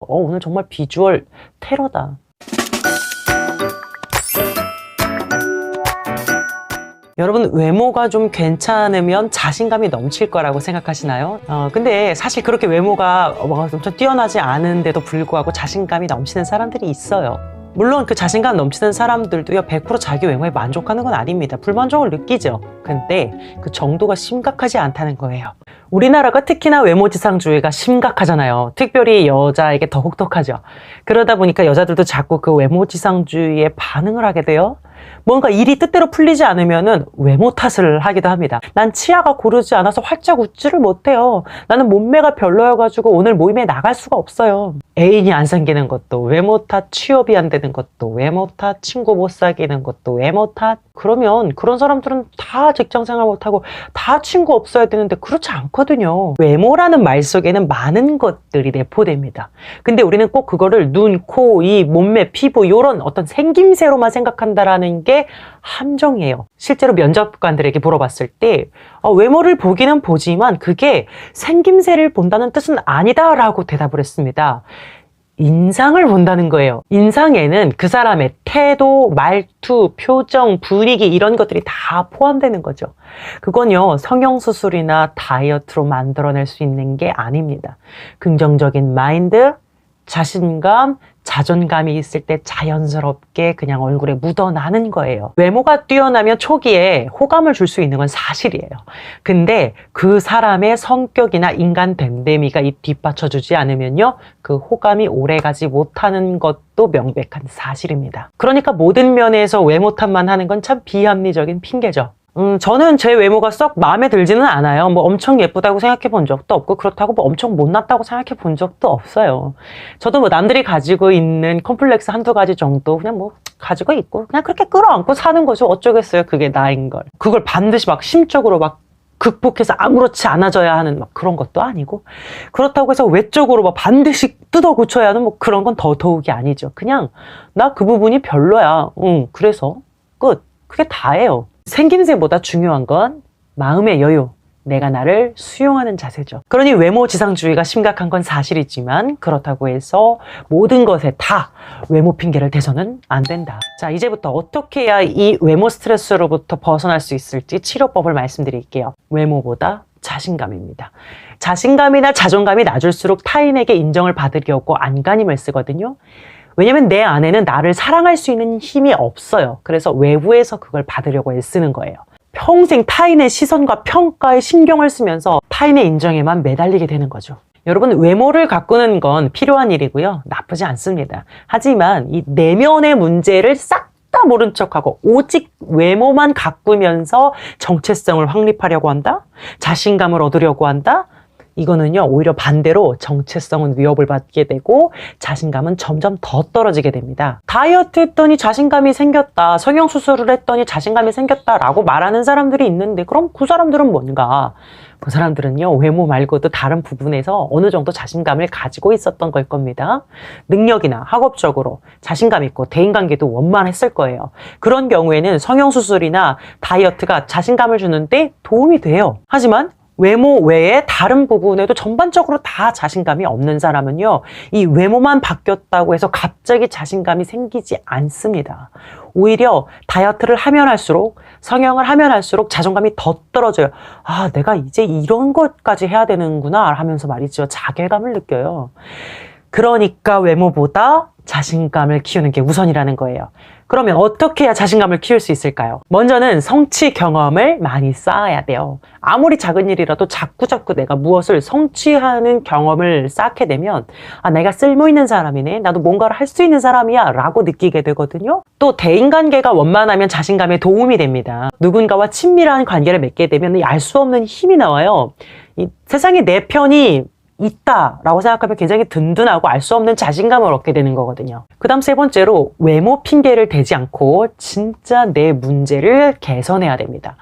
오늘 정말 비주얼 테러다. 여러분, 외모가 좀 괜찮으면 자신감이 넘칠 거라고 생각하시나요? 근데 사실 그렇게 외모가 엄청 뛰어나지 않은데도 불구하고 자신감이 넘치는 사람들이 있어요. 물론 그 자신감 넘치는 사람들도요, 100% 자기 외모에 만족하는 건 아닙니다. 불만족을 느끼죠. 근데 그 정도가 심각하지 않다는 거예요. 우리나라가 특히나 외모지상주의가 심각하잖아요. 특별히 여자에게 더 혹독하죠. 그러다 보니까 여자들도 자꾸 그 외모지상주의에 반응을 하게 돼요. 뭔가 일이 뜻대로 풀리지 않으면은 외모 탓을 하기도 합니다. 난 치아가 고르지 않아서 활짝 웃지를 못해요. 나는 몸매가 별로여가지고 오늘 모임에 나갈 수가 없어요. 애인이 안 생기는 것도 외모 탓, 취업이 안 되는 것도 외모 탓, 친구 못 사귀는 것도 외모 탓. 그러면 그런 사람들은 다 직장생활 못하고 다 친구 없어야 되는데 그렇지 않거든요. 외모라는 말 속에는 많은 것들이 내포됩니다. 근데 우리는 꼭 그거를 눈, 코, 입, 몸매, 피부 이런 어떤 생김새로만 생각한다라는 게 함정이에요. 실제로 면접관들에게 물어봤을 때 외모를 보기는 보지만 그게 생김새를 본다는 뜻은 아니다라고 대답을 했습니다. 인상을 본다는 거예요. 인상에는 그 사람의 태도, 말투, 표정, 분위기 이런 것들이 다 포함되는 거죠. 그건요, 성형수술이나 다이어트로 만들어낼 수 있는 게 아닙니다. 긍정적인 마인드, 자신감, 자존감이 있을 때 자연스럽게 그냥 얼굴에 묻어나는 거예요. 외모가 뛰어나면 초기에 호감을 줄 수 있는 건 사실이에요. 근데 그 사람의 성격이나 인간 됨됨이가 뒷받쳐주지 않으면요, 그 호감이 오래가지 못하는 것도 명백한 사실입니다. 그러니까 모든 면에서 외모 탓만 하는 건 참 비합리적인 핑계죠. 저는 제 외모가 썩 마음에 들지는 않아요. 뭐 엄청 예쁘다고 생각해 본 적도 없고, 그렇다고 뭐 엄청 못났다고 생각해 본 적도 없어요. 저도 뭐 남들이 가지고 있는 컴플렉스 한두 가지 정도 그냥 뭐 가지고 있고, 그냥 그렇게 끌어안고 사는 거죠. 어쩌겠어요. 그게 나인 걸. 그걸 반드시 막 심적으로 막 극복해서 아무렇지 않아져야 하는 막 그런 것도 아니고, 그렇다고 해서 외적으로 막 반드시 뜯어 고쳐야 하는 뭐 그런 건 더더욱이 아니죠. 그냥 나 그 부분이 별로야. 그래서 끝. 그게 다예요. 생김새보다 중요한 건 마음의 여유, 내가 나를 수용하는 자세죠. 그러니 외모 지상주의가 심각한 건 사실이지만 그렇다고 해서 모든 것에 다 외모 핑계를 대서는 안 된다. 자, 이제부터 어떻게 해야 이 외모 스트레스로부터 벗어날 수 있을지 치료법을 말씀드릴게요. 외모보다 자신감입니다. 자신감이나 자존감이 낮을수록 타인에게 인정을 받으려고 안간힘을 쓰거든요. 왜냐면 내 안에는 나를 사랑할 수 있는 힘이 없어요. 그래서 외부에서 그걸 받으려고 애쓰는 거예요. 평생 타인의 시선과 평가에 신경을 쓰면서 타인의 인정에만 매달리게 되는 거죠. 여러분, 외모를 가꾸는 건 필요한 일이고요. 나쁘지 않습니다. 하지만 이 내면의 문제를 싹 다 모른 척하고 오직 외모만 가꾸면서 정체성을 확립하려고 한다? 자신감을 얻으려고 한다? 이거는요, 오히려 반대로 정체성은 위협을 받게 되고 자신감은 점점 더 떨어지게 됩니다. 다이어트 했더니 자신감이 생겼다, 성형수술을 했더니 자신감이 생겼다라고 말하는 사람들이 있는데, 그럼 그 사람들은 뭔가? 그 사람들은요, 외모 말고도 다른 부분에서 어느 정도 자신감을 가지고 있었던 걸 겁니다. 능력이나 학업적으로 자신감 있고 대인관계도 원만했을 거예요. 그런 경우에는 성형수술이나 다이어트가 자신감을 주는데 도움이 돼요. 하지만 외모 외에 다른 부분에도 전반적으로 다 자신감이 없는 사람은요, 이 외모만 바뀌었다고 해서 갑자기 자신감이 생기지 않습니다. 오히려 다이어트를 하면 할수록, 성형을 하면 할수록 자존감이 더 떨어져요. 아, 내가 이제 이런 것까지 해야 되는구나 하면서 말이죠, 자괴감을 느껴요. 그러니까 외모보다 자신감을 키우는 게 우선이라는 거예요. 그러면 어떻게 해야 자신감을 키울 수 있을까요? 먼저는 성취 경험을 많이 쌓아야 돼요. 아무리 작은 일이라도 자꾸자꾸 내가 무엇을 성취하는 경험을 쌓게 되면, 아, 내가 쓸모있는 사람이네, 나도 뭔가를 할 수 있는 사람이야 라고 느끼게 되거든요. 또 대인관계가 원만하면 자신감에 도움이 됩니다. 누군가와 친밀한 관계를 맺게 되면 알 수 없는 힘이 나와요. 이 세상에 내 편이 있다라고 생각하면 굉장히 든든하고 알 수 없는 자신감을 얻게 되는 거거든요. 그 다음 세 번째로, 외모 핑계를 대지 않고 진짜 내 문제를 개선해야 됩니다.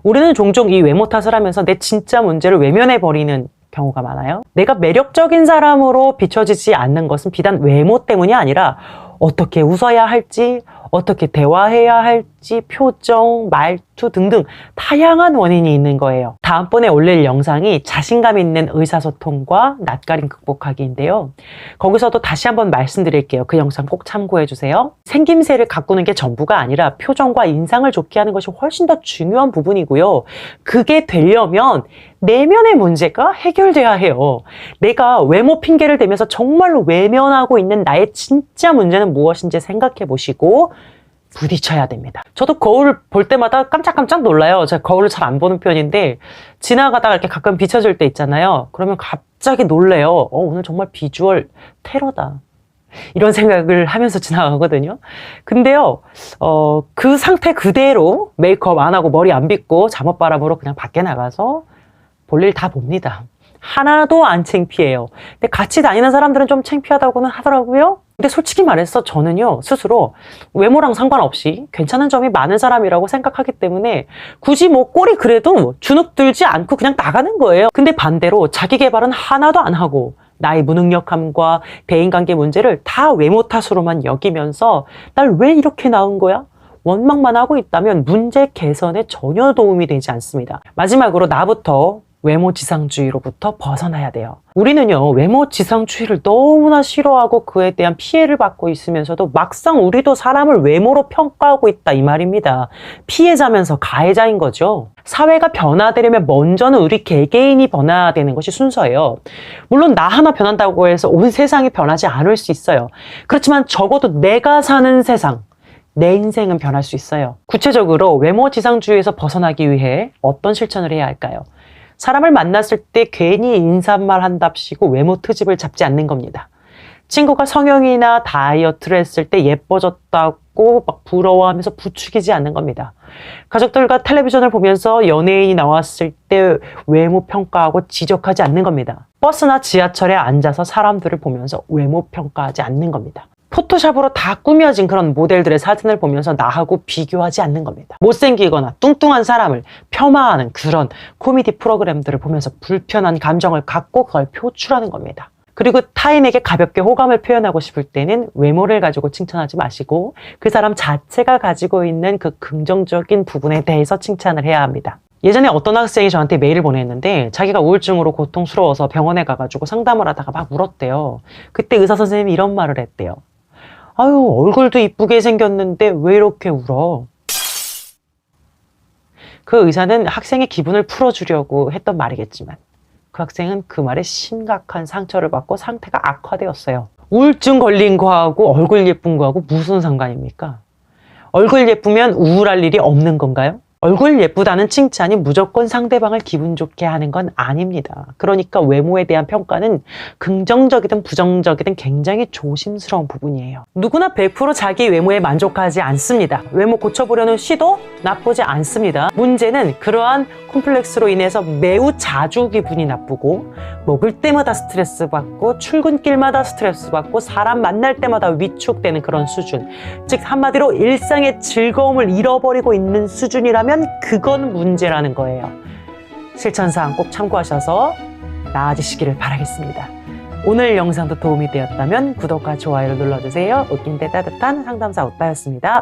우리는 종종 이 외모 탓을 하면서 내 진짜 문제를 외면해버리는 경우가 많아요. 내가 매력적인 사람으로 비춰지지 않는 것은 비단 외모 때문이 아니라 어떻게 웃어야 할지, 어떻게 대화해야 할지, 표정, 말투, 질투 등등 다양한 원인이 있는 거예요. 다음번에 올릴 영상이 자신감 있는 의사소통과 낯가림 극복하기인데요. 거기서도 다시 한번 말씀드릴게요. 그 영상 꼭 참고해 주세요. 생김새를 가꾸는 게 전부가 아니라 표정과 인상을 좋게 하는 것이 훨씬 더 중요한 부분이고요. 그게 되려면 내면의 문제가 해결돼야 해요. 내가 외모 핑계를 대면서 정말로 외면하고 있는 나의 진짜 문제는 무엇인지 생각해 보시고 부딪혀야 됩니다. 저도 거울을 볼 때마다 깜짝깜짝 놀라요. 제가 거울을 잘 안 보는 편인데 지나가다가 이렇게 가끔 비춰질 때 있잖아요. 그러면 갑자기 놀래요. 오늘 정말 비주얼 테러다. 이런 생각을 하면서 지나가거든요. 근데요, 그 상태 그대로 메이크업 안 하고 머리 안 빗고 잠옷바람으로 그냥 밖에 나가서 볼일 다 봅니다. 하나도 안 창피해요. 근데 같이 다니는 사람들은 좀 창피하다고는 하더라고요. 근데 솔직히 말해서 저는요, 스스로 외모랑 상관없이 괜찮은 점이 많은 사람이라고 생각하기 때문에 굳이 뭐 꼴이 그래도 주눅 들지 않고 그냥 나가는 거예요. 근데 반대로 자기 개발은 하나도 안 하고 나의 무능력함과 대인관계 문제를 다 외모 탓으로만 여기면서 날 왜 이렇게 나은 거야? 원망만 하고 있다면 문제 개선에 전혀 도움이 되지 않습니다. 마지막으로 나부터 외모 지상주의로부터 벗어나야 돼요. 우리는요, 외모 지상주의를 너무나 싫어하고 그에 대한 피해를 받고 있으면서도 막상 우리도 사람을 외모로 평가하고 있다 이 말입니다. 피해자면서 가해자인 거죠. 사회가 변화되려면 먼저는 우리 개개인이 변화되는 것이 순서예요. 물론 나 하나 변한다고 해서 온 세상이 변하지 않을 수 있어요. 그렇지만 적어도 내가 사는 세상, 내 인생은 변할 수 있어요. 구체적으로 외모 지상주의에서 벗어나기 위해 어떤 실천을 해야 할까요? 사람을 만났을 때 괜히 인사말 한답시고 외모 트집을 잡지 않는 겁니다. 친구가 성형이나 다이어트를 했을 때 예뻐졌다고 막 부러워하면서 부추기지 않는 겁니다. 가족들과 텔레비전을 보면서 연예인이 나왔을 때 외모 평가하고 지적하지 않는 겁니다. 버스나 지하철에 앉아서 사람들을 보면서 외모 평가하지 않는 겁니다. 포토샵으로 다 꾸며진 그런 모델들의 사진을 보면서 나하고 비교하지 않는 겁니다. 못생기거나 뚱뚱한 사람을 폄하하는 그런 코미디 프로그램들을 보면서 불편한 감정을 갖고 그걸 표출하는 겁니다. 그리고 타인에게 가볍게 호감을 표현하고 싶을 때는 외모를 가지고 칭찬하지 마시고 그 사람 자체가 가지고 있는 그 긍정적인 부분에 대해서 칭찬을 해야 합니다. 예전에 어떤 학생이 저한테 메일을 보냈는데 자기가 우울증으로 고통스러워서 병원에 가가지고 상담을 하다가 막 울었대요. 그때 의사 선생님이 이런 말을 했대요. 아유, 얼굴도 이쁘게 생겼는데 왜 이렇게 울어? 그 의사는 학생의 기분을 풀어주려고 했던 말이겠지만 그 학생은 그 말에 심각한 상처를 받고 상태가 악화되었어요. 우울증 걸린 거하고 얼굴 예쁜 거하고 무슨 상관입니까? 얼굴 예쁘면 우울할 일이 없는 건가요? 얼굴 예쁘다는 칭찬이 무조건 상대방을 기분 좋게 하는 건 아닙니다. 그러니까 외모에 대한 평가는 긍정적이든 부정적이든 굉장히 조심스러운 부분이에요. 누구나 100% 자기 외모에 만족하지 않습니다. 외모 고쳐보려는 시도 나쁘지 않습니다. 문제는 그러한 콤플렉스로 인해서 매우 자주 기분이 나쁘고 먹을 때마다 스트레스 받고 출근길마다 스트레스 받고 사람 만날 때마다 위축되는 그런 수준, 즉 한마디로 일상의 즐거움을 잃어버리고 있는 수준이라면 그건 문제라는 거예요. 실천사항 꼭 참고하셔서 나아지시기를 바라겠습니다. 오늘 영상도 도움이 되었다면 구독과 좋아요를 눌러주세요. 웃긴 데 따뜻한 상담사 오빠였습니다.